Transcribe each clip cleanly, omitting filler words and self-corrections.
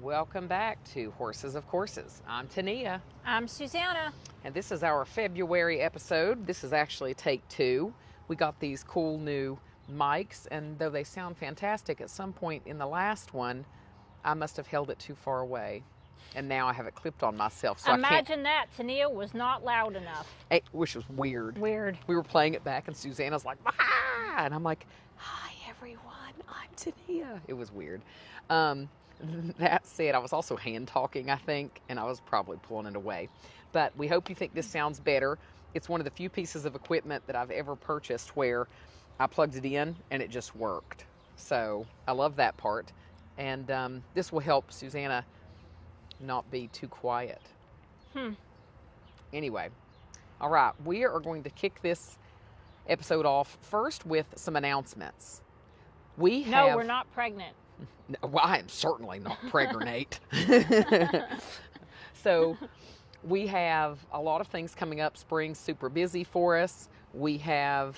Welcome back to Horses of Courses. I'm Tania. I'm Susanna. And this is our February episode. This is actually take 2. We got these cool new mics, and though they sound fantastic, at some point in the last one, I must have held it too far away. And now I have it clipped on myself. So Imagine that. Tania was not loud enough. Which was weird. Weird. We were playing it back, and Susanna's like, ah! And I'm like, hi, everyone. I'm Tania. It was weird. That said, I was also hand talking, I think, and I was probably pulling it away. But we hope you think this sounds better. It's one of the few pieces of equipment that I've ever purchased where I plugged it in and it just worked. So I love that part. And this will help Susanna not be too quiet. Anyway, all right, we are going to kick this episode off first with some announcements. No, we're not pregnant. No, well, I am certainly not pregnant. So we have a lot of things coming up. Spring's super busy for us. The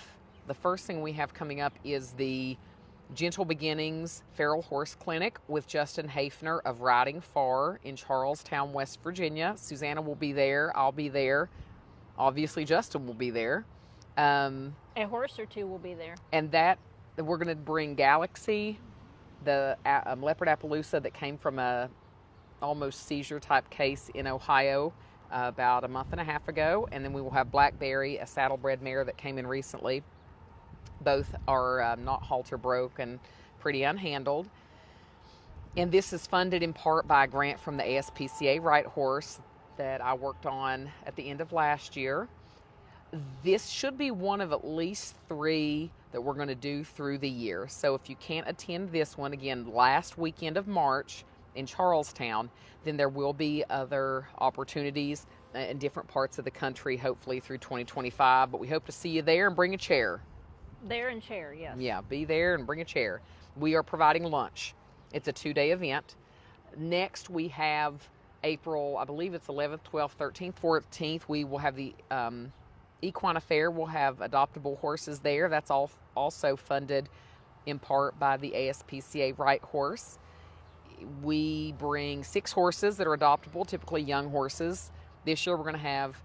first thing we have coming up is the Gentle Beginnings Feral Horse Clinic with Justin Hafner of Riding Far in Charlestown, West Virginia. Susanna will be there. I'll be there. Obviously, Justin will be there. A horse or two will be there. And we're going to bring Galaxy, the leopard Appaloosa that came from a almost seizure type case in Ohio about a month and a half ago. And then we will have Blackberry, a saddlebred mare that came in recently. Both are not halter broke and pretty unhandled. And this is funded in part by a grant from the ASPCA Right Horse that I worked on at the end of last year. This should be one of at least 3 that we're going to do through the year. So if you can't attend this one, again, last weekend of March in Charlestown, then there will be other opportunities in different parts of the country, hopefully through 2025. But we hope to see you there and bring a chair. There and chair, yes. Yeah, be there and bring a chair. We are providing lunch. It's a 2-day event. Next, we have April, I believe it's 11th, 12th, 13th, 14th. We will have the Equine Affair. We'll have adoptable horses there. That's also funded in part by the ASPCA Right Horse. We bring 6 horses that are adoptable, typically young horses. This year we're going to have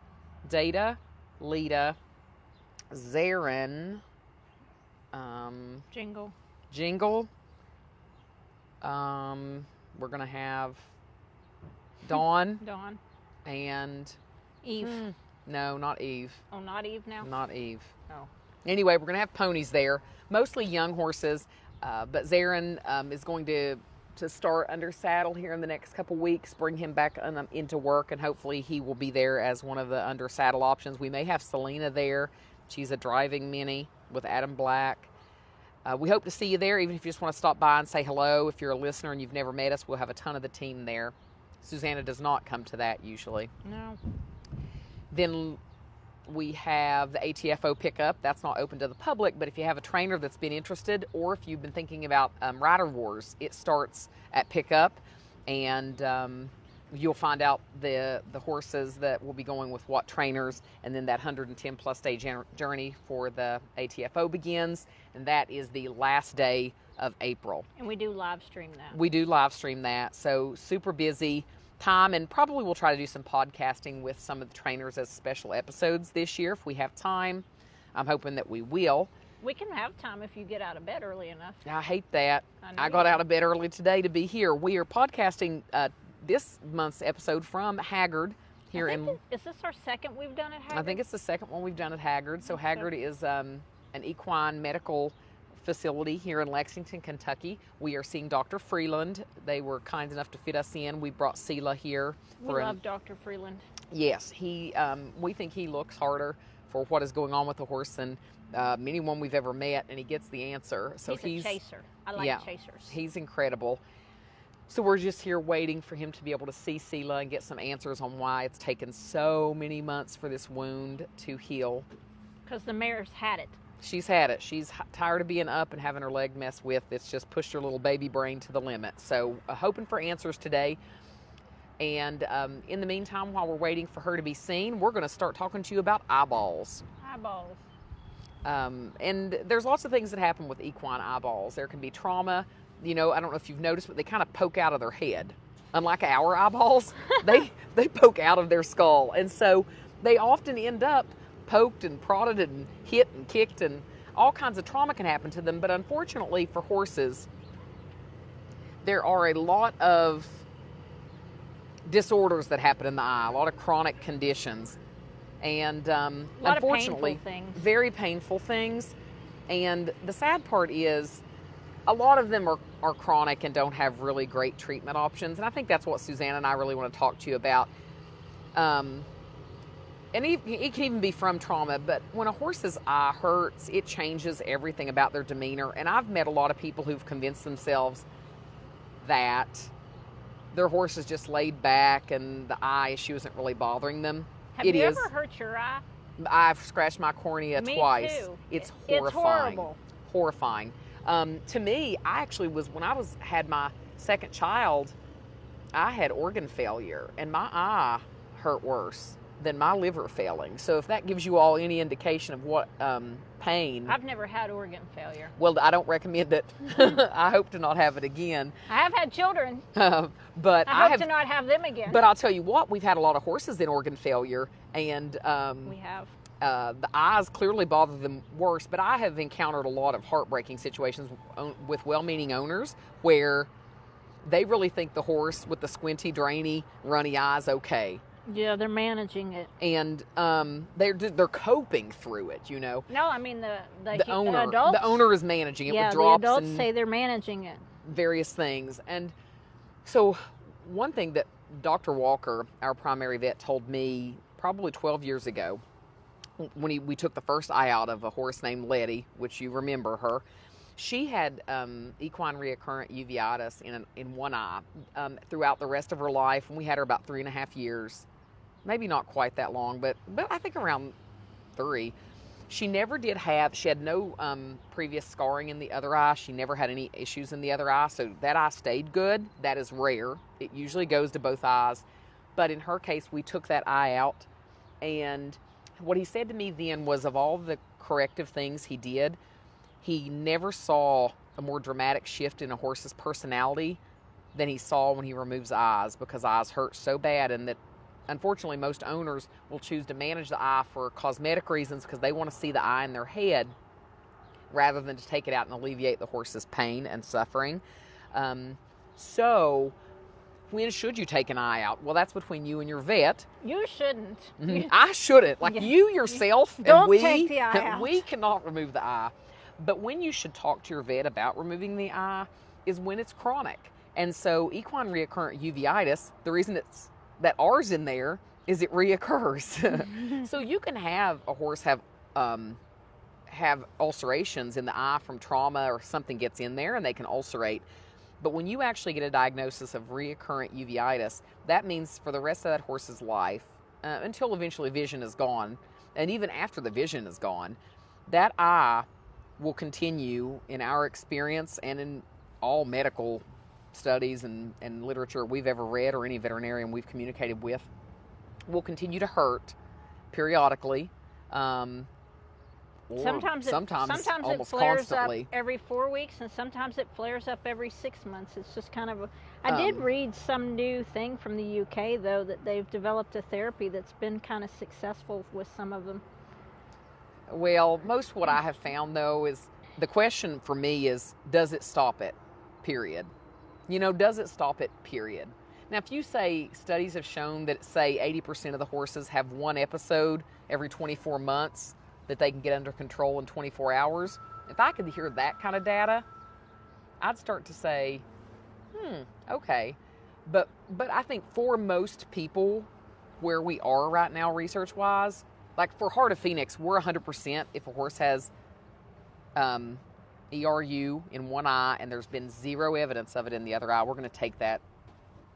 Data, Lita, Zarin, Jingle. We're going to have Dawn. And Eve. No, not Eve. Oh, not Eve now? Not Eve. Oh. Anyway, we're going to have ponies there, mostly young horses, but Zarin is going to start under saddle here in the next couple weeks, bring him back into work, and hopefully he will be there as one of the under saddle options. We may have Selena there. She's a driving mini with Adam Black. We hope to see you there, even if you just want to stop by and say hello. If you're a listener and you've never met us, we'll have a ton of the team there. Susanna does not come to that usually. No. Then we have the ATFO pickup. That's not open to the public, but if you have a trainer that's been interested, or if you've been thinking about Rider Wars, it starts at pickup, and you'll find out the horses that will be going with what trainers, and then that 110 plus day journey for the ATFO begins, and that is the last day of April. And we do live stream that. We do live stream that, so super busy time, and probably we'll try to do some podcasting with some of the trainers as special episodes this year if we have time. I'm hoping that we will. We can have time if you get out of bed early enough. I hate that. I got out of bed early today to be here. We are podcasting this month's episode from Hagyard here is this our second we've done at Hagyard? I think it's the second one we've done at Hagyard. So Hagyard is an equine medical facility here in Lexington, Kentucky. We are seeing Dr. Freeland. They were kind enough to fit us in. We brought Sela here. We love Dr. Freeland. Yes, we think he looks harder for what is going on with the horse than anyone we've ever met, and he gets the answer. So he's a chaser. I like chasers. He's incredible. So we're just here waiting for him to be able to see Sela and get some answers on why it's taken so many months for this wound to heal. Because the mare's had it. She's had it. She's tired of being up and having her leg messed with. It's just pushed her little baby brain to the limit. So hoping for answers today. And in the meantime, while we're waiting for her to be seen, we're going to start talking to you about eyeballs. Eyeballs. And there's lots of things that happen with equine eyeballs. There can be trauma. You know, I don't know if you've noticed, but they kind of poke out of their head. unlike our eyeballs, they poke out of their skull. And so they often end up poked and prodded and hit and kicked, and all kinds of trauma can happen to them. But unfortunately for horses, there are a lot of disorders that happen in the eye, a lot of chronic conditions, and unfortunately, very painful things. And the sad part is, a lot of them are chronic and don't have really great treatment options. And I think that's what Susanna and I really want to talk to you about. And it can even be from trauma, but when a horse's eye hurts, it changes everything about their demeanor. And I've met a lot of people who've convinced themselves that their horse is just laid back and the eye issue isn't really bothering them. Have you ever hurt your eye? I've scratched my cornea twice. Too. It's horrifying. It's horrible. Horrifying. To me, I actually when I had my second child, I had organ failure, and my eye hurt worse than my liver failing. So if that gives you all any indication of what pain. I've never had organ failure. Well, I don't recommend it. I hope to not have it again. I have had children. But I hope to not have them again. But I'll tell you what, we've had a lot of horses in organ failure, and we have. The eyes clearly bother them worse. But I have encountered a lot of heartbreaking situations with well-meaning owners where they really think the horse with the squinty, drainy, runny eyes okay. Yeah, they're managing it, and they're coping through it. You know. No, I mean the owner. adults, the owner is managing it with drops. The adults and say they're managing it. Various things, and so one thing that Dr. Walker, our primary vet, told me probably 12 years ago, when we took the first eye out of a horse named Letty, which you remember her. She had equine recurrent uveitis in one eye throughout the rest of her life, and we had her about 3.5 years. Maybe not quite that long, but I think around 3. She had no previous scarring in the other eye. She never had any issues in the other eye, so that eye stayed good. That is rare. It usually goes to both eyes. But in her case, we took that eye out, and what he said to me then was, of all the corrective things he did, he never saw a more dramatic shift in a horse's personality than he saw when he removes eyes, because eyes hurt so bad, and that unfortunately most owners will choose to manage the eye for cosmetic reasons because they want to see the eye in their head rather than to take it out and alleviate the horse's pain and suffering. So when should you take an eye out? Well, that's between you and your vet. You shouldn't. I shouldn't. Like you yourself, Don't take the eye out. We cannot remove the eye. But when you should talk to your vet about removing the eye is when it's chronic. And so equine recurrent uveitis, the reason that R's in there is it reoccurs. So you can have a horse have ulcerations in the eye from trauma or something gets in there and they can ulcerate. But when you actually get a diagnosis of recurrent uveitis, that means for the rest of that horse's life, until eventually vision is gone, and even after the vision is gone, that eye will continue, in our experience and in all medical studies and literature we've ever read, or any veterinarian we've communicated with, will continue to hurt periodically. Sometimes it flares constantly. up every 4 weeks, and sometimes it flares up every 6 months. It's just kind of I did read some new thing from the UK, though, that they've developed a therapy that's been kind of successful with some of them. Well, most what I have found, though, is the question for me is, does it stop it? Period. You know, does it stop it? Period. Now, if you say studies have shown that, say, 80% of the horses have one episode every 24 months that they can get under control in 24 hours, if I could hear that kind of data, I'd start to say, okay. But I think for most people where we are right now research-wise, like for Heart of Phoenix, we're 100% if a horse has ERU in one eye and there's been zero evidence of it in the other eye, we're going to take that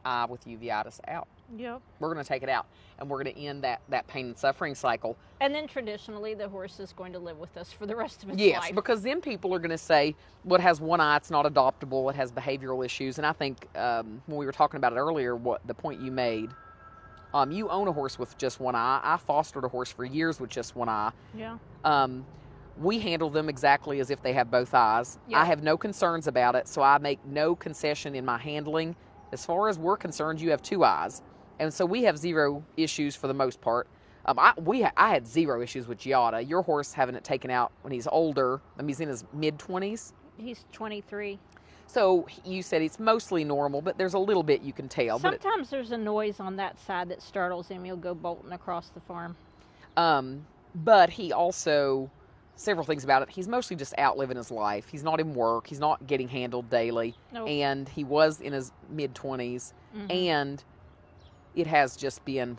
eye with uveitis out. Yep. We're going to take it out, and we're going to end that pain and suffering cycle. And then traditionally, the horse is going to live with us for the rest of its life. Yes, because then people are going to say, well, it has one eye, it's not adoptable, it has behavioral issues. And I think when we were talking about it earlier, what the point you made, you own a horse with just one eye. I fostered a horse for years with just one eye. Yeah. We handle them exactly as if they have both eyes. Yeah. I have no concerns about it, so I make no concession in my handling as far as we're concerned, you have 2 eyes. And so we have 0 issues for the most part. I had 0 issues with Giada. Your horse having it taken out when he's older. I mean, he's in his mid-20s. He's 23. So you said it's mostly normal, but there's a little bit you can tell. Sometimes there's a noise on that side that startles him. He'll go bolting across the farm. But he also, several things about it, he's mostly just out living his life. He's not in work. He's not getting handled daily. Nope. And he was in his mid-20s. Mm-hmm. And it has just been,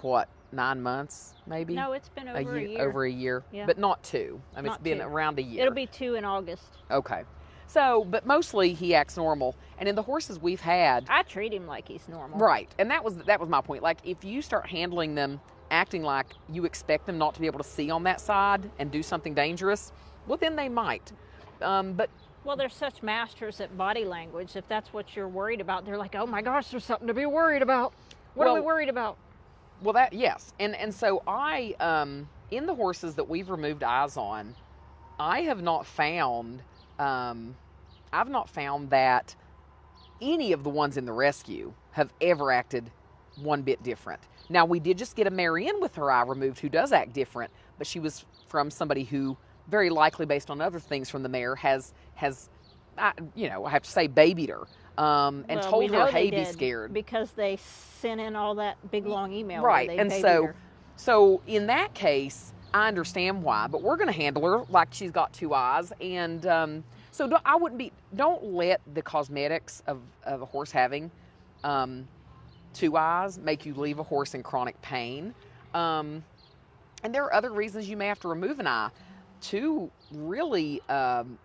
9 months, maybe? No, it's been over a year. Over a year, yeah. But not 2. I mean, Not it's been 2. around a year. It'll be 2 in August. Okay. So, but mostly he acts normal. And in the horses we've had... I treat him like he's normal. Right. And that was my point. Like, if you start handling them, acting like you expect them not to be able to see on that side and do something dangerous, well, then they might. But... Well, they're such masters at body language. If that's what you're worried about, they're like, oh my gosh, there's something to be worried about. What are we worried about? Well, yes. And so in the horses that we've removed eyes on, I have not found, I've not found that any of the ones in the rescue have ever acted one bit different. Now, we did just get a mare in with her eye removed who does act different, but she was from somebody who, very likely based on other things from the mare, has I have to say, babied her. And told her, hey, be scared. Because they sent in all that big long email. Right. And so in that case, I understand why, but we're going to handle her like she's got 2 eyes. And so don't let the cosmetics of a horse having 2 eyes make you leave a horse in chronic pain. And there are other reasons you may have to remove an eye. 2 really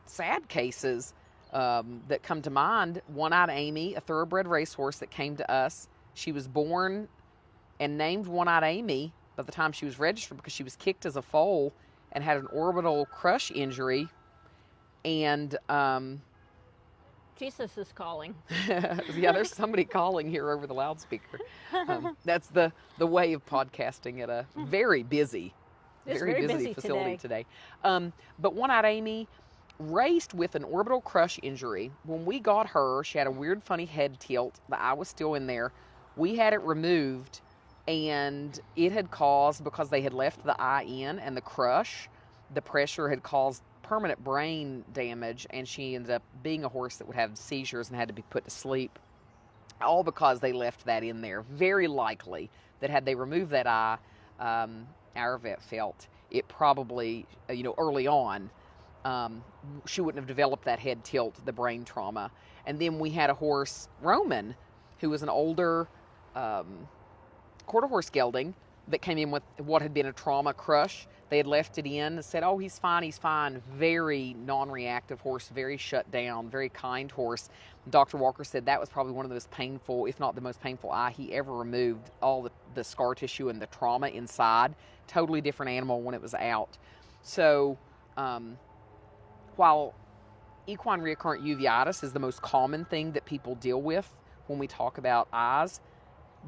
sad cases that come to mind. One-Eyed Amy, a thoroughbred racehorse that came to us. She was born and named One-Eyed Amy by the time she was registered because she was kicked as a foal and had an orbital crush injury. And Jesus is calling. Yeah, there's somebody calling here over the loudspeaker. That's the way of podcasting at a very busy facility today. But One-Eyed Amy raced with an orbital crush injury. When we got her, she had a weird, funny head tilt. The eye was still in there. We had it removed, and it had caused, because they had left the eye in and the crush, the pressure had caused permanent brain damage, and she ended up being a horse that would have seizures and had to be put to sleep, all because they left that in there. Very likely that had they removed that eye, our vet felt it probably, early on, she wouldn't have developed that head tilt, the brain trauma. And then we had a horse, Roman, who was an older quarter horse gelding that came in with what had been a trauma crush. They had left it in and said, oh, he's fine. Very non-reactive horse, very shut down, very kind horse. Dr. Walker said that was probably one of the most painful, if not the most painful eye he ever removed. All the scar tissue and the trauma inside. Totally different animal when it was out. So, while equine recurrent uveitis is the most common thing that people deal with when we talk about eyes,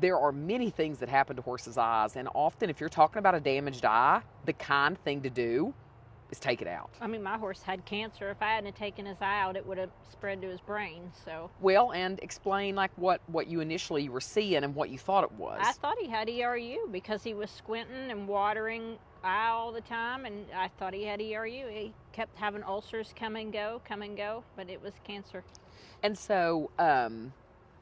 there are many things that happen to horses' eyes. And often, if you're talking about a damaged eye, the kind thing to do is take it out. I mean, my horse had cancer. If I hadn't taken his eye out, it would have spread to his brain. So. Well, and explain like what you initially were seeing and what you thought it was. I thought he had ERU because he was squinting and watering eye all the time, and I thought he had ERU. He kept having ulcers come and go, but it was cancer. And so,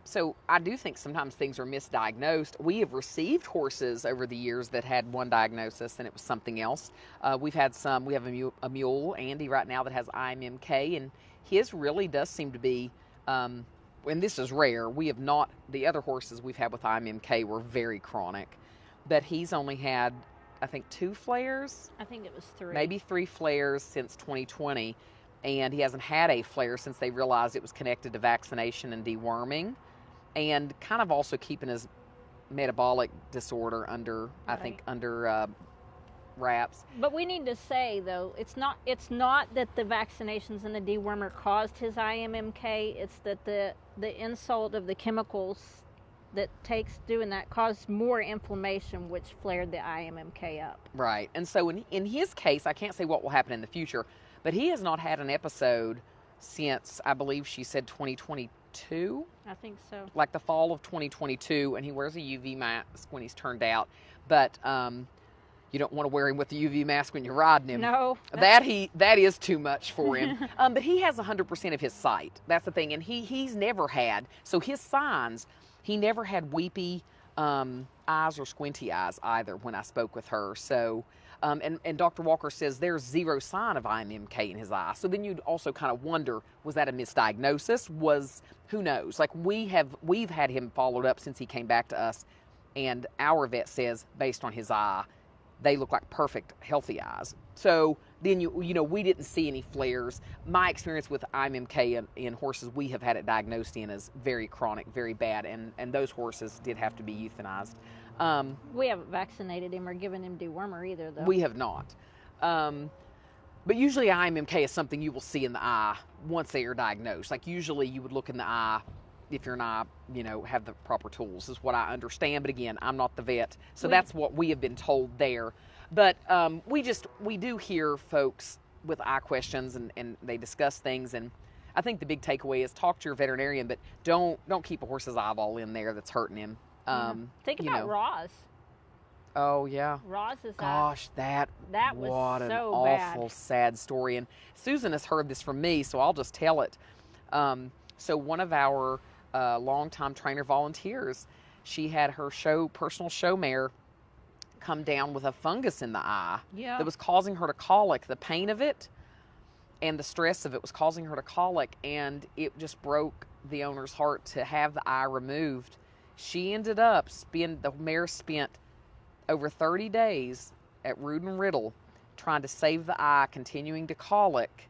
so I do think sometimes things are misdiagnosed. We have received horses over the years that had one diagnosis and it was something else. We have a mule, Andy, right now that has IMMK, and his really does seem to be, and this is rare. We have not, the other horses we've had with IMMK were very chronic, but he's only had, I think, 2 flares. I think it was 3. Maybe 3 flares since 2020, and he hasn't had a flare since they realized it was connected to vaccination and deworming. And kind of also keeping his metabolic disorder under, right. I think, under wraps. But we need to say, though, it's not that the vaccinations and the dewormer caused his IMMK. It's that the insult of the chemicals that takes doing that caused more inflammation, which flared the IMMK up. Right. And so in his case, I can't say what will happen in the future, but he has not had an episode since, I believe she said 2022. 2022. I think so. Like the fall of 2022, and he wears a UV mask when he's turned out. But you don't want to wear him with the UV mask when you're riding him. No. That is too much for him. But he has 100% of his sight. That's the thing. And he's never had, so his signs, he never had weepy eyes or squinty eyes either when I spoke with her. So, and Dr. Walker says there's zero sign of IMMK in his eye. So then you'd also kind of wonder, was that a misdiagnosis? Who knows? Like we've had him followed up since he came back to us, and our vet says based on his eye, they look like perfect, healthy eyes. So then, we didn't see any flares. My experience with IMMK in horses we have had it diagnosed in is very chronic, very bad, and those horses did have to be euthanized. We haven't vaccinated him or given him dewormer either, though. We have not. But usually IMMK is something you will see in the eye once they are diagnosed. Like usually you would look in the eye if your eye, have the proper tools, is what I understand. But again, I'm not the vet, so that's what we have been told there. But we do hear folks with eye questions, and they discuss things. And I think the big takeaway is talk to your veterinarian, but don't keep a horse's eyeball in there that's hurting him. Think about Roz. Oh yeah. Roz's Gosh, that was what an so awful, bad. sad story. And Susan has heard this from me, so I'll just tell it. So one of our longtime trainer volunteers, she had her personal show mare come down with a fungus in the eye that was causing her to colic. The pain of it and the stress of it was causing her to colic, and it just broke the owner's heart to have the eye removed. She ended up the mare spent over 30 days at Rood and Riddle trying to save the eye, continuing to colic,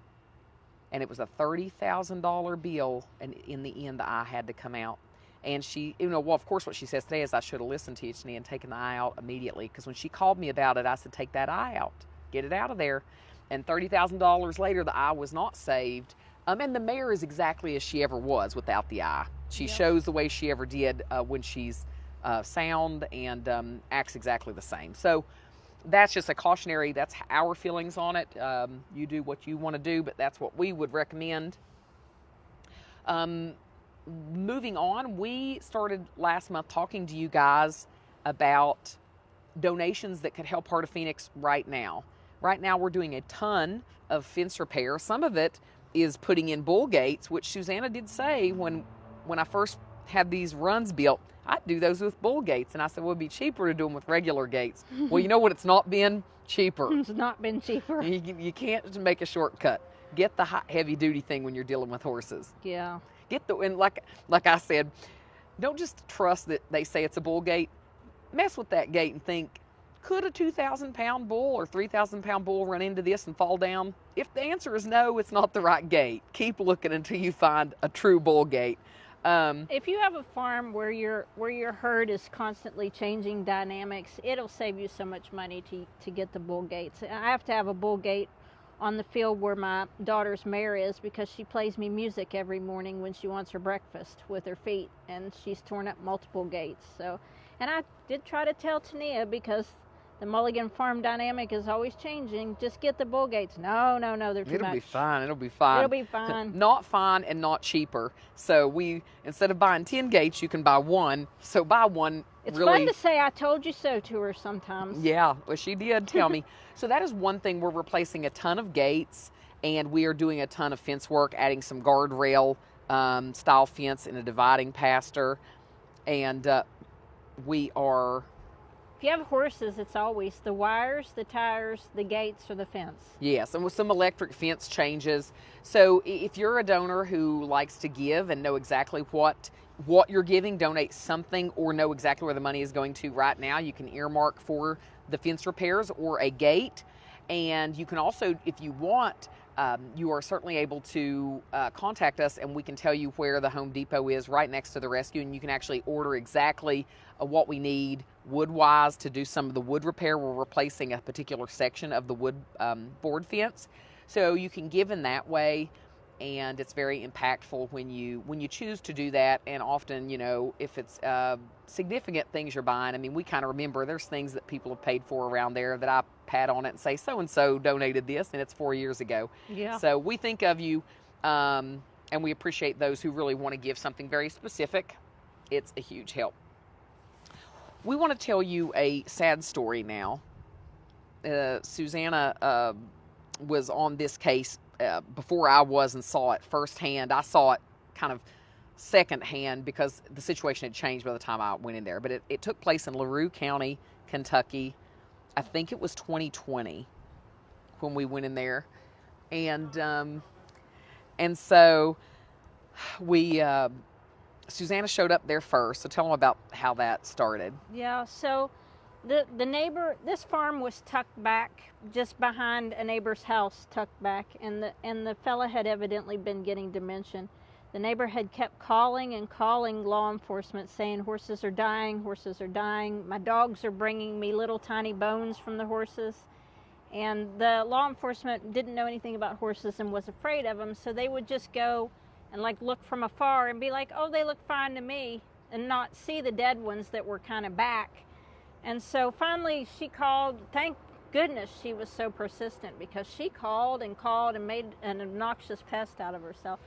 and it was a $30,000 bill, and in the end the eye had to come out. And she, of course what she says today is I should have listened to you, Janine, and taken the eye out immediately, because when she called me about it, I said, take that eye out, get it out of there. And $30,000 later, the eye was not saved. And the mare is exactly as she ever was without the eye. She shows the way she ever did when she's sound, and acts exactly the same. So that's just a cautionary, that's our feelings on it. You do what you want to do, but that's what we would recommend. Moving on, we started last month talking to you guys about donations that could help Heart of Phoenix right now. Right now we're doing a ton of fence repair. Some of it is putting in bull gates, which Susanna did say when I first had these runs built, I'd do those with bull gates. And I said, well, it'd be cheaper to do them with regular gates. Well, you know what? It's not been cheaper. It's not been cheaper. You can't make a shortcut. Get the heavy duty thing when you're dealing with horses. Yeah. And like I said, don't just trust that they say it's a bull gate. Mess with that gate and think, could a 2,000-pound bull or 3,000-pound bull run into this and fall down? If the answer is no, it's not the right gate. Keep looking until you find a true bull gate. If you have a farm where your herd is constantly changing dynamics, it'll save you so much money to get the bull gates. I have to have a bull gate on the field where my daughter's mare is, because she plays me music every morning when she wants her breakfast with her feet, and she's torn up multiple gates. So, and I did try to tell Tania, because the Mulligan farm dynamic is always changing, just get the bull gates. No, they're too much. It'll be fine. It'll be fine. Not fine and not cheaper. So instead of buying 10 gates, you can buy one. So buy one. It's really fun to say I told you so to her sometimes. Yeah, well, she did tell me. So that is one thing. We're replacing a ton of gates, and we are doing a ton of fence work, adding some guardrail style fence in a dividing pasture. And we are... If you have horses, it's always the wires, the tires, the gates, or the fence. Yes, and with some electric fence changes. So if you're a donor who likes to give and know exactly what you're giving, donate something, or know exactly where the money is going to right now, you can earmark for the fence repairs or a gate. And you can also, if you want, you are certainly able to contact us, and we can tell you where the Home Depot is right next to the rescue, and you can actually order exactly what we need wood-wise to do some of the wood repair. We're replacing a particular section of the wood board fence, so you can give in that way, and it's very impactful when you choose to do that. And often, if it's significant things you're buying, I mean, we kind of remember there's things that people have paid for around there that I pat on it and say, so-and-so donated this, and it's 4 years ago. Yeah. So we think of you, and and we appreciate those who really want to give something very specific. It's a huge help. We want to tell you a sad story now. Susanna was on this case before I was and saw it firsthand. I saw it kind of secondhand because the situation had changed by the time I went in there. But it took place in LaRue County, Kentucky. I think it was 2020 when we went in there. And so we... Susanna showed up there first, so tell them about how that started. Yeah, so the neighbor, this farm was tucked back just behind a neighbor's house, tucked back, and the fella had evidently been getting dementia. The neighbor had kept calling and calling law enforcement, saying horses are dying, horses are dying. My dogs are bringing me little tiny bones from the horses. And the law enforcement didn't know anything about horses and was afraid of them, so they would just go and like look from afar and be like, oh, they look fine to me, and not see the dead ones that were kind of back. And so finally she called. Thank goodness she was so persistent, because she called and made an obnoxious pest out of herself.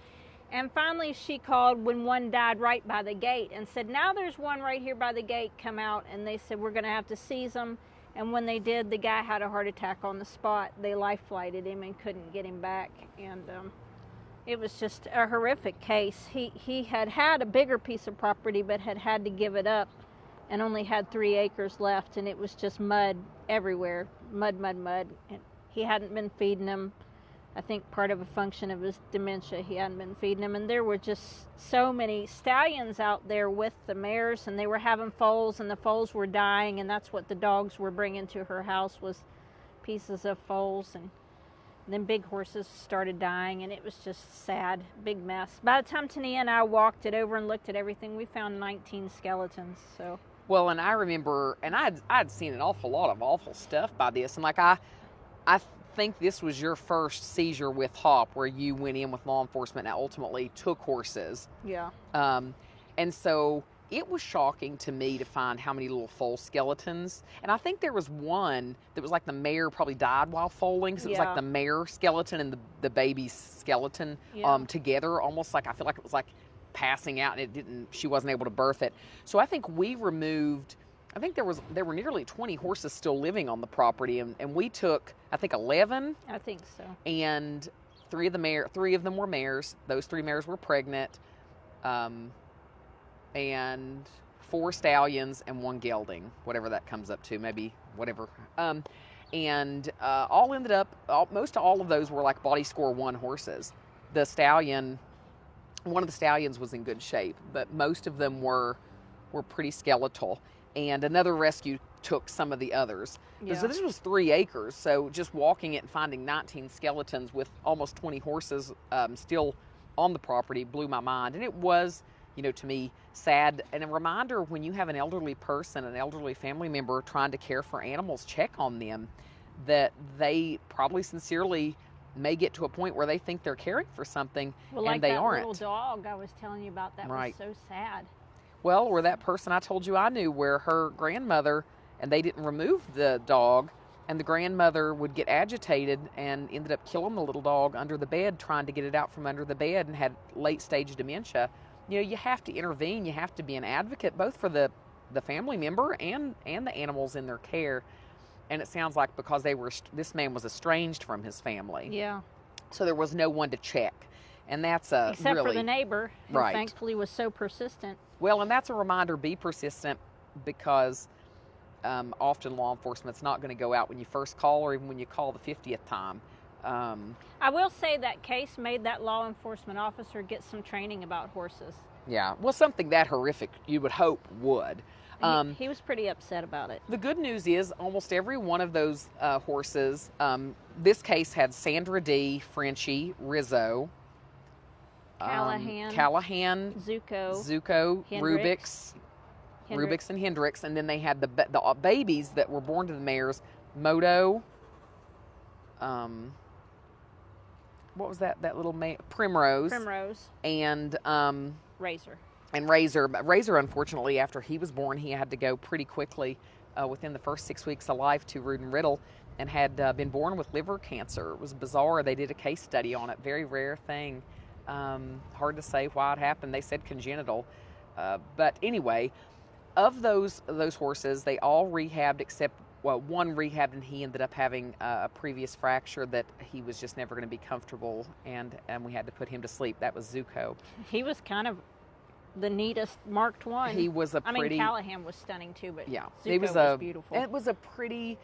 And finally she called when one died right by the gate and said, now there's one right here by the gate, come out. And they said, we're going to have to seize him. And when they did, the guy had a heart attack on the spot. They life flighted him and couldn't get him back. And it was just a horrific case. He had a bigger piece of property, but had to give it up and only had 3 acres left, and it was just mud everywhere. Mud. And he hadn't been feeding them. I think part of a function of his dementia, he hadn't been feeding them. And there were just so many stallions out there with the mares, and they were having foals, and the foals were dying, and that's what the dogs were bringing to her house, was pieces of foals. And then big horses started dying, and it was just sad, big mess. By the time Tania and I walked it over and looked at everything, we found 19 skeletons. So well, and I remember, and I'd seen an awful lot of awful stuff by this, and like I think this was your first seizure with Hop, where you went in with law enforcement and ultimately took horses. Yeah. And so it was shocking to me to find how many little foal skeletons. And I think there was one that was like the mare probably died while foaling. So it was like the mare skeleton and the baby's skeleton together. Almost like, I feel like it was like passing out, and she wasn't able to birth it. So I think we removed, I think there were nearly 20 horses still living on the property. And we took, I think, 11. I think so. And 3 of them were mares. Those 3 mares were pregnant. And 4 stallions and 1 gelding, whatever that comes up to, maybe whatever. And all ended up, most all of those were like body score 1 horses. One of the stallions was in good shape, but most of them were pretty skeletal. And another rescue took some of the others. Yeah. So this was 3 acres. So just walking it and finding 19 skeletons with almost 20 horses still on the property blew my mind. And it was, to me, sad, and a reminder when you have an elderly person, an elderly family member trying to care for animals, check on them, that they probably sincerely may get to a point where they think they're caring for something, and they aren't. Like that little dog I was telling you about, that was so sad. Well, or that person I told you I knew, where her grandmother, and they didn't remove the dog, and the grandmother would get agitated and ended up killing the little dog under the bed, trying to get it out from under the bed, and had late-stage dementia. You have to intervene. You have to be an advocate, both for the family member and the animals in their care. And it sounds like because this man was estranged from his family. Yeah. So there was no one to check. And that's except for the neighbor, who right. thankfully was so persistent. Well, and that's a reminder, be persistent, because often law enforcement's not going to go out when you first call, or even when you call the 50th time. I will say that case made that law enforcement officer get some training about horses. Yeah, well, something that horrific you would hope would. He was pretty upset about it. The good news is almost every one of those horses, this case had Sandra D, Frenchie, Rizzo, Callahan, Zuko, Rubix and Hendricks, and then they had the babies that were born to the mares, Moto, what was that little Primrose, and Razor. And Razor. Razor, unfortunately, after he was born, he had to go pretty quickly within the first 6 weeks of life to Root and Riddle, and had been born with liver cancer. It was bizarre. They did a case study on it. Very rare thing. Hard to say why it happened. They said congenital. But anyway, of those horses, they all rehabbed except, well, one rehabbed, and he ended up having a previous fracture that he was just never going to be comfortable, and we had to put him to sleep. That was Zuko. He was kind of the neatest marked one. He was I mean, Callahan was stunning too, but yeah, Zuko was beautiful. It was a pretty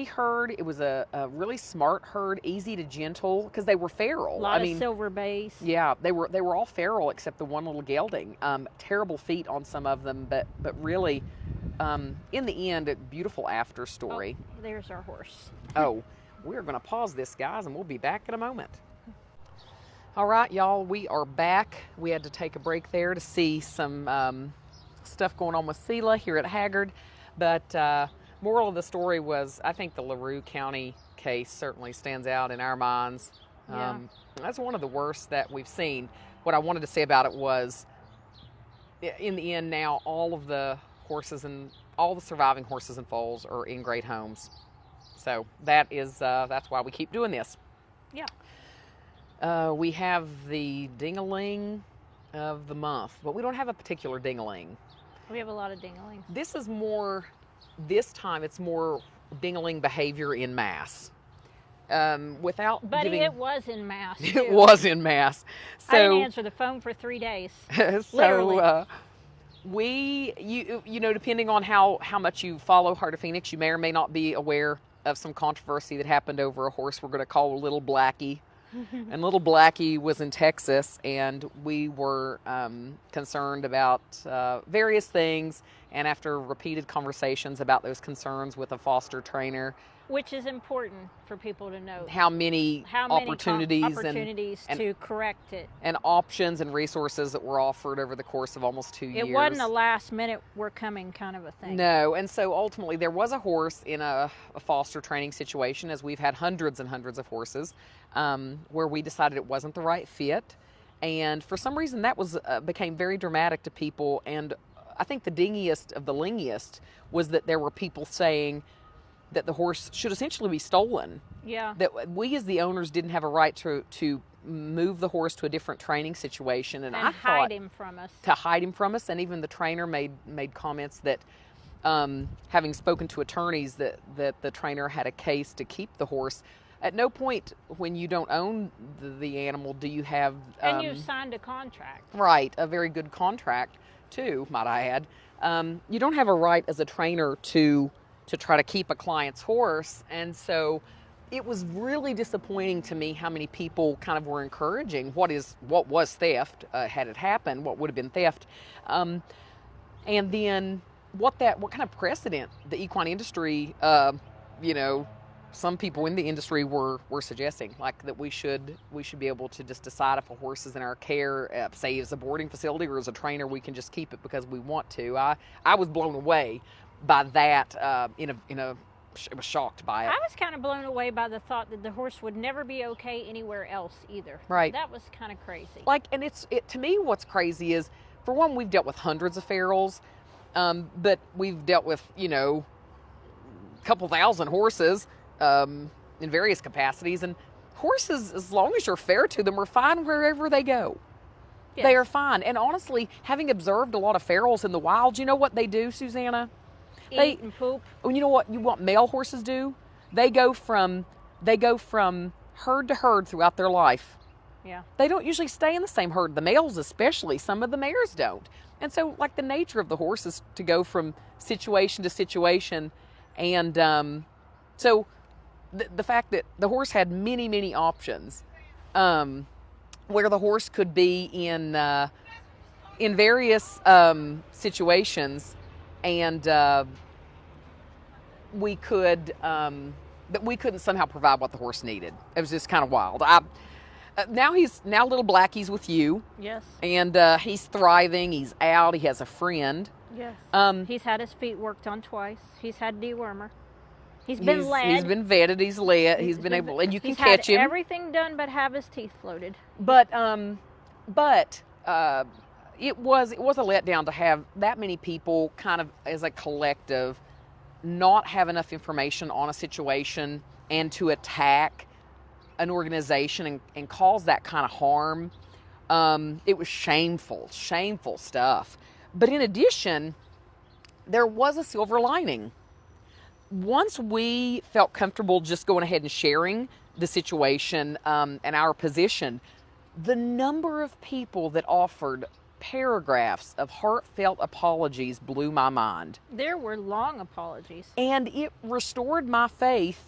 herd. It was a really smart herd, easy to gentle, because they were feral. A lot of silver base. Yeah, they were all feral except the one little gelding. Terrible feet on some of them, but really, in the end, a beautiful after story. Oh, there's our horse. Oh, we're going to pause this, guys, and we'll be back in a moment. All right, y'all, we are back. We had to take a break there to see some stuff going on with Selah here at Hagyard, but moral of the story was, I think the LaRue County case certainly stands out in our minds. Yeah. That's one of the worst that we've seen. What I wanted to say about it was, in the end now, all of the horses and all the surviving horses and foals are in great homes. So that's why we keep doing this. Yeah. We have the Ding-a-ling of the month, but we don't have a particular Ding-a-ling. We have a lot of Ding-a-lings. This time it's more Ding-a-ling behavior in mass. But it was in mass. Too. It was in mass. So, I didn't answer the phone for 3 days. So you know, depending on how much you follow Heart of Phoenix, you may or may not be aware of some controversy that happened over a horse we're going to call Little Blackie. And Little Blackie was in Texas, and we were concerned about various things. And after repeated conversations about those concerns with a foster trainer, which is important for people to know, how many opportunities to correct it, and options and resources that were offered over the course of almost 2 years. It wasn't a last minute we're coming kind of a thing. No, and so ultimately there was a horse in a foster training situation, as we've had hundreds and hundreds of horses, where we decided it wasn't the right fit, and for some reason that was became very dramatic to people. And I think the dingiest of the lingiest was that there were people saying that the horse should essentially be stolen. Yeah. That we as the owners didn't have a right to move the horse to a different training situation, and I hide him from us. To hide him from us, and even the trainer made comments that, having spoken to attorneys, that the trainer had a case to keep the horse. At no point when you don't own the animal do you have... and you've signed a contract. Right, a very good contract too, might I add. You don't have a right as a trainer to try to keep a client's horse. And so it was really disappointing to me how many people kind of were encouraging what was theft, had it happened, what would have been theft. And then what kind of precedent the equine industry, some people in the industry were suggesting, like that we should be able to just decide if a horse is in our care, say as a boarding facility or as a trainer, we can just keep it because we want to. I was blown away by that. I was shocked by it. I was kind of blown away by the thought that the horse would never be okay anywhere else either. Right. That was kind of crazy. And to me, what's crazy is, for one, we've dealt with hundreds of ferals, but we've dealt with, a couple thousand horses in various capacities, and horses, as long as you're fair to them, are fine wherever they go. Yes. They are fine. And honestly, having observed a lot of ferals in the wild, you know what they do, Susanna? Eat and poop. You know what male horses do? They go from herd to herd throughout their life. Yeah. They don't usually stay in the same herd. The males especially. Some of the mares don't. And so, the nature of the horse is to go from situation to situation. And so the fact that the horse had many, many options, where the horse could be in various situations, and we couldn't somehow provide what the horse needed. It was just kind of wild. Now Little Blackie's with you. Yes. And he's thriving. He's out. He has a friend. Yes. He's had his feet worked on twice. He's had dewormer. He's been led. He's been vetted. He's led. He's been able, and you can catch him. He's had everything done but have his teeth floated. But it was a letdown to have that many people kind of as a collective not have enough information on a situation and to attack an organization and cause that kind of harm. It was shameful stuff. But in addition, there was a silver lining. Once we felt comfortable just going ahead and sharing the situation and our position, the number of people that offered paragraphs of heartfelt apologies blew my mind. There were long apologies. And it restored my faith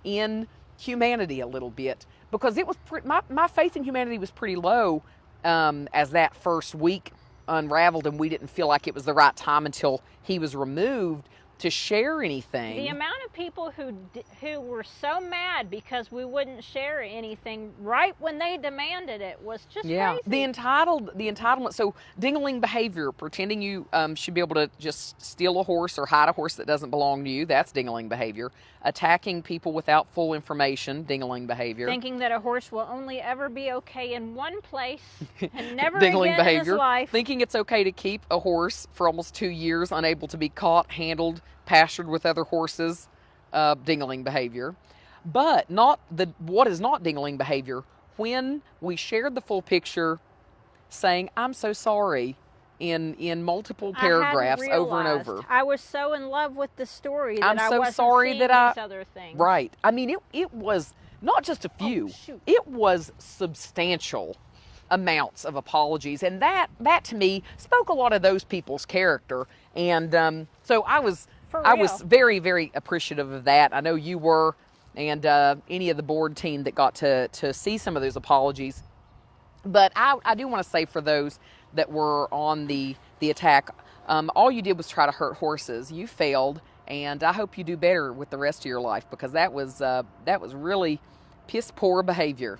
in humanity a little bit, because it was my faith in humanity was pretty low as that first week unraveled, and we didn't feel like it was the right time until he was removed to share anything. The amount of people who were so mad because we wouldn't share anything right when they demanded it was just crazy. The entitlement. So ding-a-ling behavior, pretending you should be able to just steal a horse or hide a horse that doesn't belong to you, that's ding-a-ling behavior. Attacking people without full information, ding-a-ling behavior. Thinking that a horse will only ever be okay in one place and never ding-a-ling again behavior. in his life. Thinking it's okay to keep a horse for almost 2 years, unable to be caught, handled, pastured with other horses, ding-a-ling behavior. But what is not ding-a-ling behavior, when we shared the full picture saying, I'm so sorry, in multiple paragraphs over and over. I was so in love with the story that I wasn't seeing these other things. Right. I mean, it was not just a few. It was substantial amounts of apologies, and that to me spoke a lot of those people's character. And so I was very, very appreciative of that. I know you were, and any of the board team that got to see some of those apologies. But I do want to say, for those that were on the attack, all you did was try to hurt horses. You failed, and I hope you do better with the rest of your life, because that was really piss poor behavior.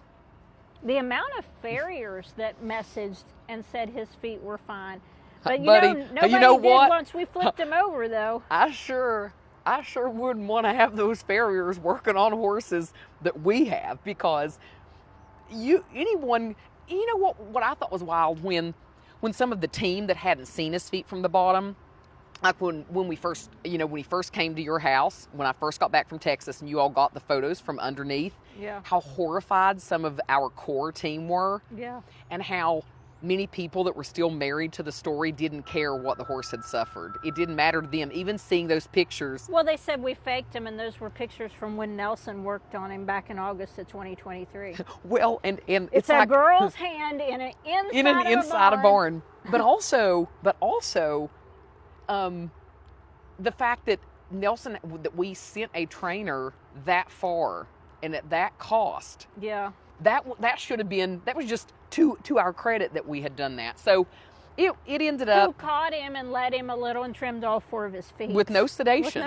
The amount of farriers that messaged and said his feet were fine. But Buddy, nobody you know did what? Once we flipped him over, though. I sure wouldn't want to have those farriers working on horses that we have, because you know what I thought was wild, when some of the team that hadn't seen his feet from the bottom, like when he first came to your house, when I first got back from Texas, and you all got the photos from underneath, how horrified some of our core team were, and how many people that were still married to the story didn't care what the horse had suffered. It didn't matter to them, even seeing those pictures. Well, they said we faked him, and those were pictures from when Nelson worked on him back in August of 2023. Well, and it's a like, girl's hand in an inside a barn. But also, the fact that that we sent a trainer that far and at that cost. Yeah. That should have been, that was just to our credit that we had done that. So it ended up. Who caught him and led him a little and trimmed all 4 of his feet. With no sedation.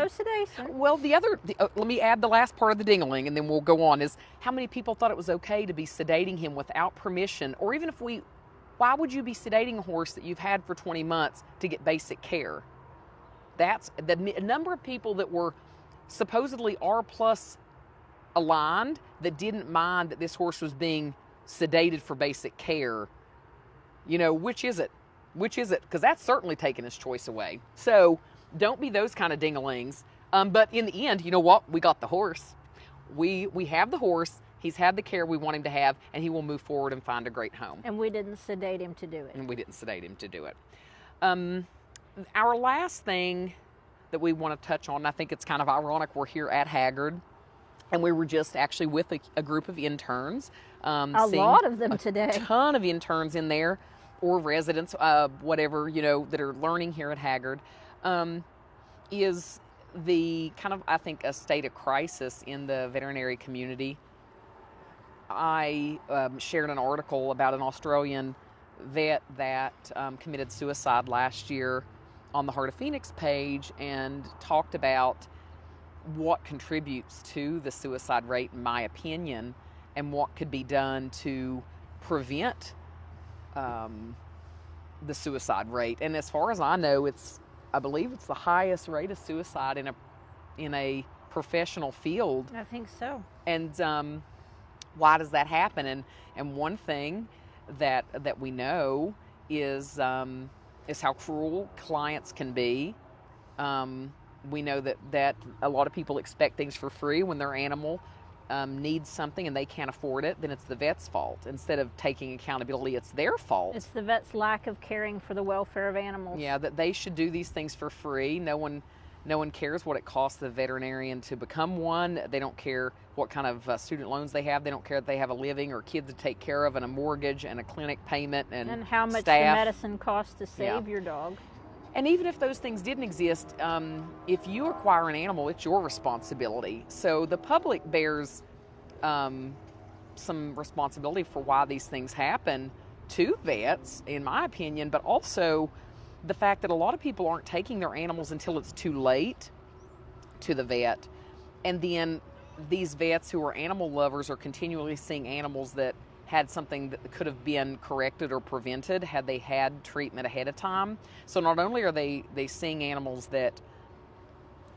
Well, let me add the last part of the ding-a-ling, and then we'll go on, is how many people thought it was okay to be sedating him without permission, or even why would you be sedating a horse that you've had for 20 months to get basic care? That's the number of people that were supposedly R+ aligned that didn't mind that this horse was being sedated for basic care. Which is it? Because that's certainly taking his choice away. So don't be those kind of ding-a-lings. But in the end, you know what? We got the horse. We have the horse. He's had the care we want him to have, and he will move forward and find a great home. And we didn't sedate him to do it. Our last thing that we want to touch on, and I think it's kind of ironic, we're here at Hagyard, and we were just actually with a group of interns. A lot of them today. A ton of interns in there, or residents, whatever, that are learning here at Hagyard, is the kind of, I think, a state of crisis in the veterinary community. I shared an article about an Australian vet that committed suicide last year on the Heart of Phoenix page, and talked about what contributes to the suicide rate, in my opinion, and what could be done to prevent the suicide rate. And as far as I know, I believe it's the highest rate of suicide in a professional field. I think so. And why does that happen? And one thing that we know is how cruel clients can be. We know that a lot of people expect things for free when their animal needs something and they can't afford it, then it's the vet's fault. Instead of taking accountability, it's their fault. It's the vet's lack of caring for the welfare of animals. Yeah, that they should do these things for free. No one cares what it costs the veterinarian to become one. They don't care what kind of student loans they have. They don't care if they have a living or kids to take care of and a mortgage and a clinic payment and how much staff. the medicine costs to save your dog. And even if those things didn't exist, if you acquire an animal, it's your responsibility. So the public bears some responsibility for why these things happen to vets, in my opinion, but also the fact that a lot of people aren't taking their animals until it's too late to the vet. And then these vets who are animal lovers are continually seeing animals that had something that could have been corrected or prevented had they had treatment ahead of time. So not only are they seeing animals that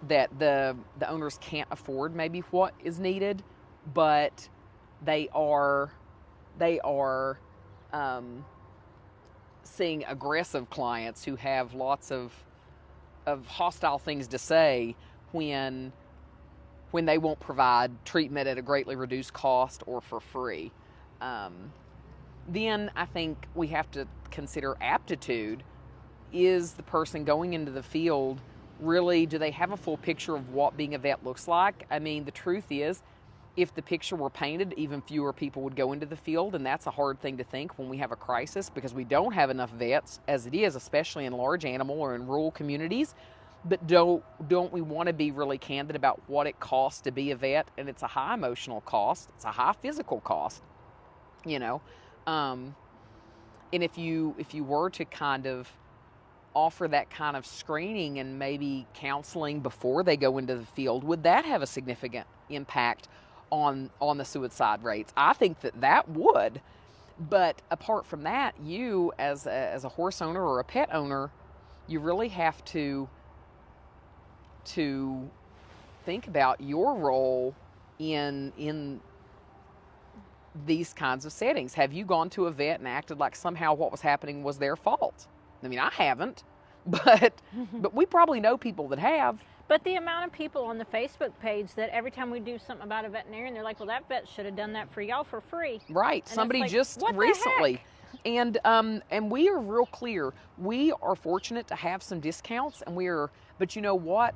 the owners can't afford maybe what is needed, but they are seeing aggressive clients who have lots of hostile things to say when they won't provide treatment at a greatly reduced cost or for free. Then I think we have to consider aptitude. Is the person going into the field really, do they have a full picture of what being a vet looks like? I mean, the truth is, if the picture were painted, even fewer people would go into the field, and that's a hard thing to think when we have a crisis because we don't have enough vets as it is, especially in large animal or in rural communities. But don't we want to be really candid about what it costs to be a vet? And it's a high emotional cost. It's a high physical cost, you know. And if you were to kind of offer that kind of screening and maybe counseling before they go into the field, would that have a significant impact on the suicide rates? I think that would. But apart from that, you as a horse owner or a pet owner, you really have to think about your role in these kinds of settings. Have you gone to a vet and acted like somehow what was happening was their fault? I mean, I haven't, but we probably know people that have. But the amount of people on the Facebook page that every time we do something about a veterinarian, they're like, well, that vet should have done that for y'all for free. Right. And somebody like, just what recently. And we are real clear. We are fortunate to have some discounts, but you know what?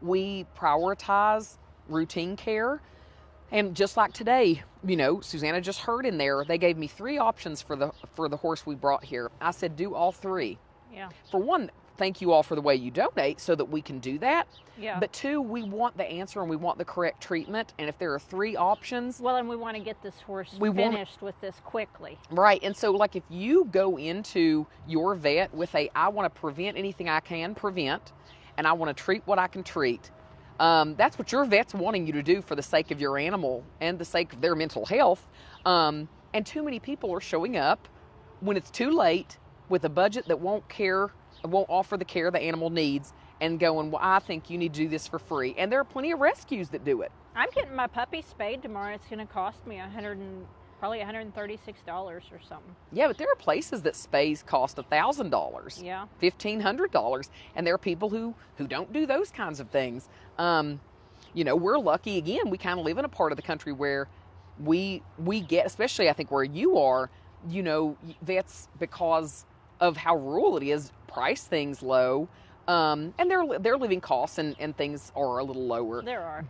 We prioritize routine care. And just like today, you know, Susanna just heard in there, they gave me 3 options for the horse we brought here. I said, do all 3. Yeah. For one, thank you all for the way you donate so that we can do that. Yeah. But 2, we want the answer and we want the correct treatment. And if there are 3 options. Well, and we want to get this horse finished with this quickly. Right. And so, like, if you go into your vet with I want to prevent anything I can prevent, and I want to treat what I can treat, that's what your vet's wanting you to do for the sake of your animal and the sake of their mental health. And too many people are showing up when it's too late with a budget that won't offer the care the animal needs and going, well, I think you need to do this for free. And there are plenty of rescues that do it. I'm getting my puppy spayed tomorrow. It's going to cost me probably $136 or something. Yeah, but there are places that spays cost $1,000. Yeah. $1,500. And there are people who don't do those kinds of things. You know, we're lucky, again, we kind of live in a part of the country where we get, especially I think where you are, you know, vets, because of how rural it is, price things low, and their living costs and things are a little lower. There are.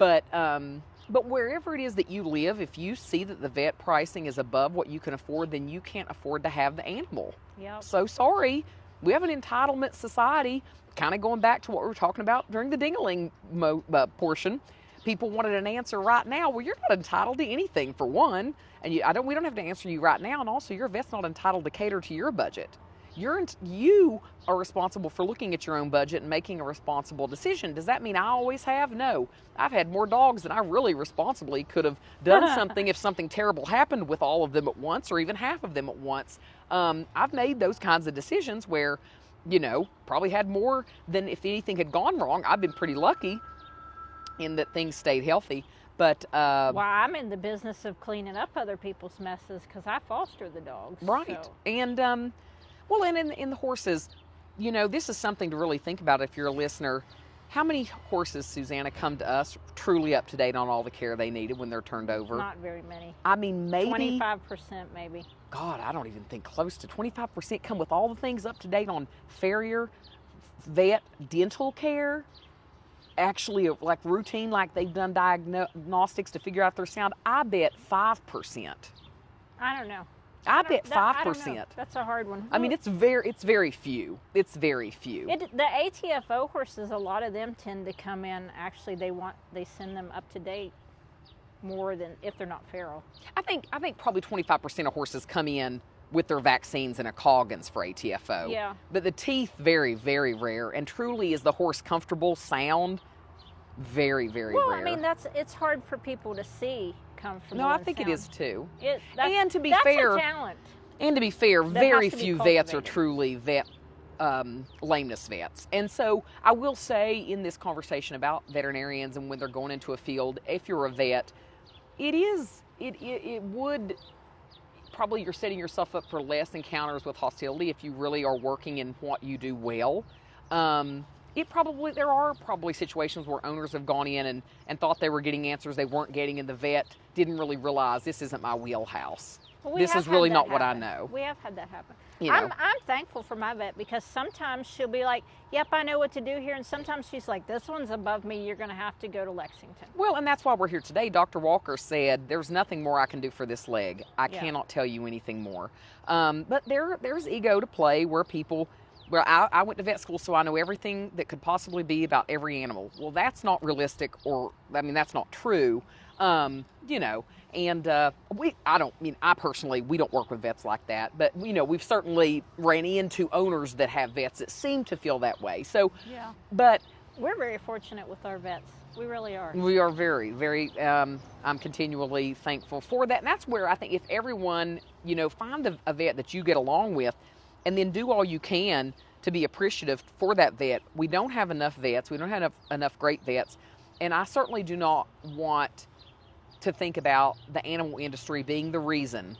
But wherever it is that you live, if you see that the vet pricing is above what you can afford, then you can't afford to have the animal. Yep. So sorry, we have an entitlement society. Kind of going back to what we were talking about during the Ding-a-ling portion. People wanted an answer right now. Well, you're not entitled to anything, for one, and we don't have to answer you right now. And also, your vet's not entitled to cater to your budget. You are responsible for looking at your own budget and making a responsible decision. Does that mean I always have? No. I've had more dogs than I really responsibly could have done something if something terrible happened with all of them at once or even half of them at once. I've made those kinds of decisions where, you know, probably had more than if anything had gone wrong. I've been pretty lucky in that things stayed healthy. But well, I'm in the business of cleaning up other people's messes because I foster the dogs. Right. So. And well, and in the horses, you know, this is something to really think about if you're a listener. How many horses, Susanna, come to us truly up to date on all the care they needed when they're turned over? Not very many. I mean, maybe 25% maybe. God, I don't even think close to 25% come with all the things up to date on farrier, vet, dental care, actually like routine, like they've done diagnostics to figure out their sound. I bet 5%. I don't know. I bet 5%. I don't know. That's a hard one. I mean, it's very few. It's very few. The ATFO horses, a lot of them tend to come in. Actually, they send them up to date more than if they're not feral. I think probably 25% of horses come in with their vaccines and a Coggins for ATFO. Yeah. But the teeth, very, very rare. And truly, is the horse comfortable, sound? Very, very rare. Well, I mean, it's hard for people to see comfortable. No, I think it is too. And to be fair, that's a talent. And to be fair, very few vets are cultivated. truly lameness vets. And so I will say in this conversation about veterinarians and when they're going into a field, if you're a vet, it would probably, you're setting yourself up for less encounters with hostility if you really are working in what you do well. There are probably situations where owners have gone in and thought they were getting answers they weren't getting, and the vet didn't really realize this isn't my wheelhouse. Well, this is really not what I know. We have had that happen. You know. I'm thankful for my vet, because sometimes she'll be like, yep, I know what to do here. And sometimes she's like, this one's above me. You're going to have to go to Lexington. Well, and that's why we're here today. Dr. Walker said, there's nothing more I can do for this leg. I cannot tell you anything more. But there's ego to play where I went to vet school, so I know everything that could possibly be about every animal. Well, that's not realistic, that's not true. And I personally, we don't work with vets like that, but we've certainly ran into owners that have vets that seem to feel that way. So, yeah. But we're very fortunate with our vets. We really are. We are very, very, I'm continually thankful for that. And that's where I think if everyone, find a vet that you get along with and then do all you can to be appreciative for that vet. We don't have enough vets. We don't have enough great vets. And I certainly do not want to think about the animal industry being the reason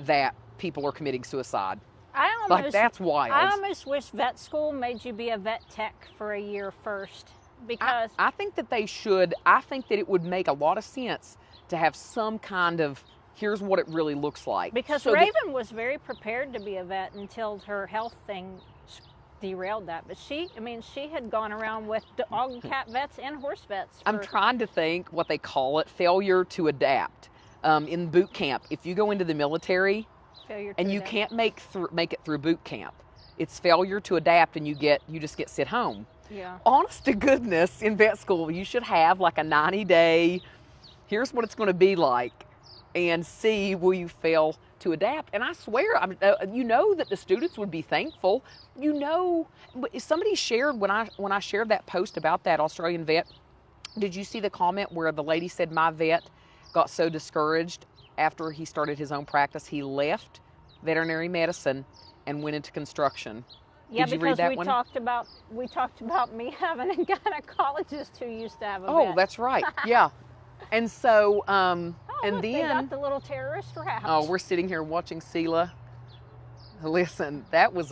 that people are committing suicide. That's wild. I almost wish vet school made you be a vet tech for a year first, because I think that they should. I think that it would make a lot of sense to have some kind of, here's what it really looks like. Because Raven was very prepared to be a vet until her health thing derailed that. But she had gone around with dog and cat vets and horse vets. I'm trying to think what they call it, failure to adapt. In boot camp, if you go into the military and you can't make it through boot camp, it's failure to adapt, and you just get sent home. Yeah. Honest to goodness, in vet school, you should have like a 90-day, here's what it's going to be like, and see, will you fail to adapt? And I swear, that the students would be thankful. Somebody shared when I shared that post about that Australian vet. Did you see the comment where the lady said, my vet got so discouraged after he started his own practice, he left veterinary medicine and went into construction? Yeah, Did you read that because we talked about me having a gynecologist who used to have a vet. Oh, that's right. Yeah. And so, look, they got the little terrorist wrapped. Oh, we're sitting here watching Seela. Listen, that was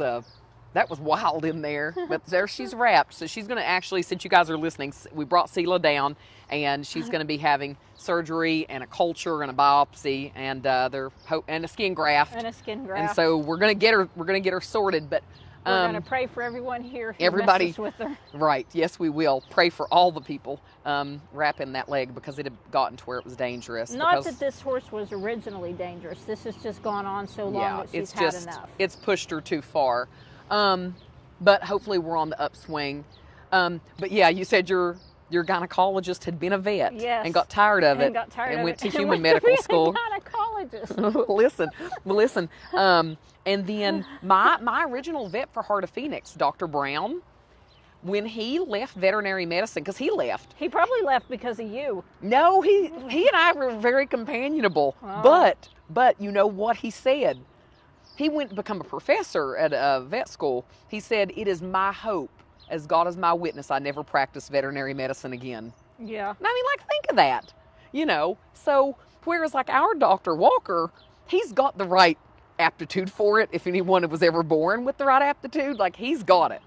wild in there, but there she's wrapped. So she's going to actually, since you guys are listening, we brought Seela down, and she's going to be having surgery and a culture and a biopsy and a skin graft. And so we're going to get her sorted, but we're going to pray for everyone here who everybody messes with her. Right. Yes, we will pray for all the people wrapping that leg, because it had gotten to where it was dangerous. Not that this horse was originally dangerous. This has just gone on so long that she's had enough. It's pushed her too far. But hopefully we're on the upswing. But yeah, you said your gynecologist had been a vet, and got tired of it, and went to human medical school. Gynecologist. Listen. And then my original vet for Heart of Phoenix, Dr. Brown, when he left veterinary medicine, because he left. He probably left because of you. No, he and I were very companionable. Oh. But you know what he said? He went to become a professor at a vet school. He said, it is my hope, as God is my witness, I never practice veterinary medicine again. Yeah. Think of that. So whereas like our Dr. Walker, he's got the right aptitude for it. If anyone was ever born with the right aptitude, like he's got it.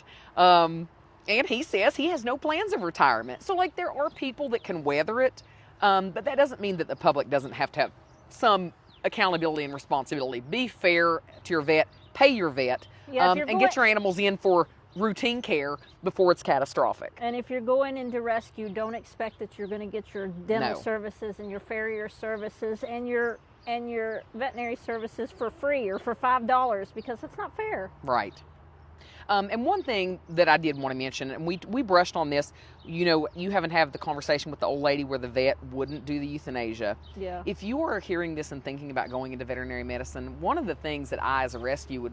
And he says he has no plans of retirement. So, like, there are people that can weather it, but that doesn't mean that the public doesn't have to have some accountability and responsibility. Be fair to your vet, pay your vet, Yeah, and get your animals in for routine care before it's catastrophic. And if you're going into rescue, don't expect that you're going to get your dental No. services and your farrier services and your veterinary services for free or for $5, because that's not fair. Right. And one thing that I did want to mention, and we brushed on this, you know, you haven't had the conversation with the old lady where the vet wouldn't do the euthanasia. Yeah. If you are hearing this and thinking about going into veterinary medicine, one of the things that I, as a rescue,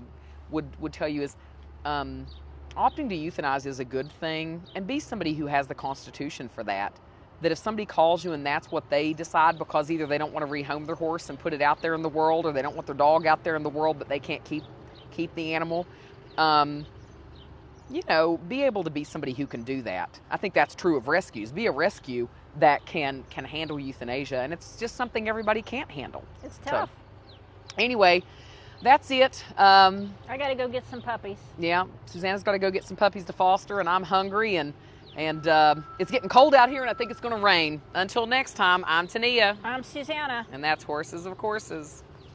would tell you is opting to euthanize is a good thing, and be somebody who has the constitution for that. That if somebody calls you and that's what they decide, because either they don't want to rehome their horse and put it out there in the world, or they don't want their dog out there in the world, but they can't keep the animal, you know, be able to be somebody who can do that. I think that's true of rescues. Be a rescue that can handle euthanasia, and it's just something everybody can't handle. It's tough. So, anyway, that's it. I got to go get some puppies. Yeah, Susanna's got to go get some puppies to foster, and I'm hungry, and it's getting cold out here, and I think it's going to rain. Until next time, I'm Tania. I'm Susanna. And that's Horses of Courses.